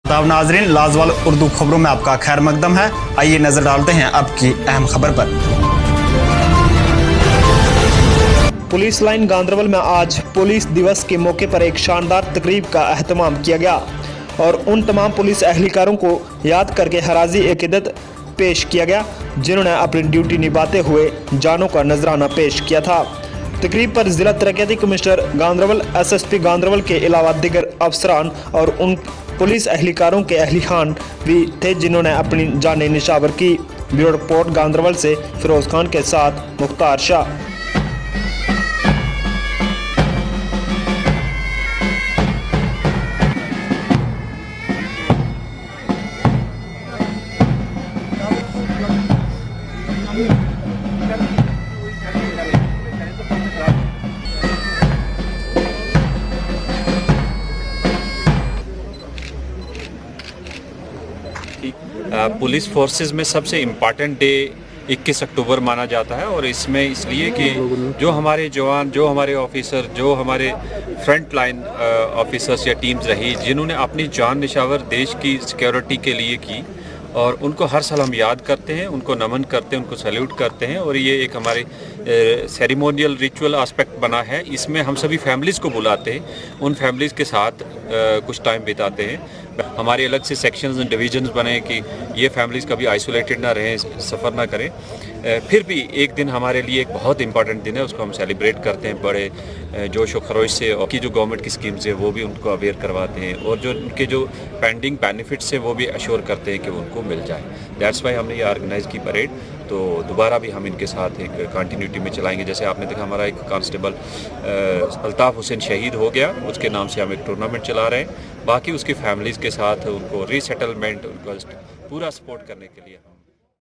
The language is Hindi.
तब नाजरीन, लाजवाल उर्दू खबरों में आपका खैर मकदम है। आइए नजर डालते हैं अब की अहम खबर पर। पुलिस लाइन गांधरबल में आज पुलिस दिवस के मौके पर एक शानदार तकरीब का अहतमाम किया गया और उन तमाम पुलिस एहलकारों को याद करके हराजी अकीदत पेश किया गया जिन्होंने अपनी ड्यूटी निभाते हुए जानों का नजराना पेश किया था। तकरीब पर जिला तरक्याती कमिश्नर गांधरबल, SSP गांधरबल के अलावा दिगर अफसरान और उन पुलिस एहलकारों के अहलिहान भी थे जिन्होंने अपनी जानें निशावर की। ब्यूरो रिपोर्ट गांधरबल से फिरोज खान के साथ मुख्तार शाह। पुलिस फोर्सेस में सबसे इम्पॉर्टेंट डे 21 अक्टूबर माना जाता है और इसमें इसलिए कि जो हमारे जवान, जो हमारे ऑफिसर, जो हमारे फ्रंट लाइन ऑफिसर्स या टीम्स रही जिन्होंने अपनी जान निशावर देश की सिक्योरिटी के लिए की और उनको हर साल हम याद करते हैं, उनको नमन करते हैं, उनको सैल्यूट करते हैं और ये एक हमारे सेरेमोनियल रिचुअल एस्पेक्ट बना है। इसमें हम सभी फैमिलीज़ को बुलाते हैं, उन फैमिलीज़ के साथ कुछ टाइम बिताते हैं। हमारे अलग से सेक्शंस एंड डिवीजन्स बने कि ये फैमिलीज़ कभी आइसोलेटेड ना रहें, सफ़र ना करें। फिर भी एक दिन हमारे लिए एक बहुत इंपॉर्टेंट दिन है, उसको हम सेलिब्रेट करते हैं बड़े जोश व खरोश से। और की जो गवर्नमेंट की स्कीम्स है वो भी उनको अवेयर करवाते हैं और जो उनके जो पेंडिंग बेनिफिट्स है वो भी अश्योर करते हैं कि उनको मिल जाए। दैट्स वाई हमने ये ऑर्गेनाइज़ की परेड। तो दोबारा भी हम इनके साथ एक कंटिन्यूटी में चलाएंगे। जैसे आपने देखा हमारा एक कांस्टेबल अल्ताफ़ हुसैन शहीद हो गया, उसके नाम से हम एक टूर्नामेंट चला रहे हैं। बाकी उसकी फैमिलीज़ के साथ उनको रीसेटलमेंट, उनको पूरा सपोर्ट करने के लिए हम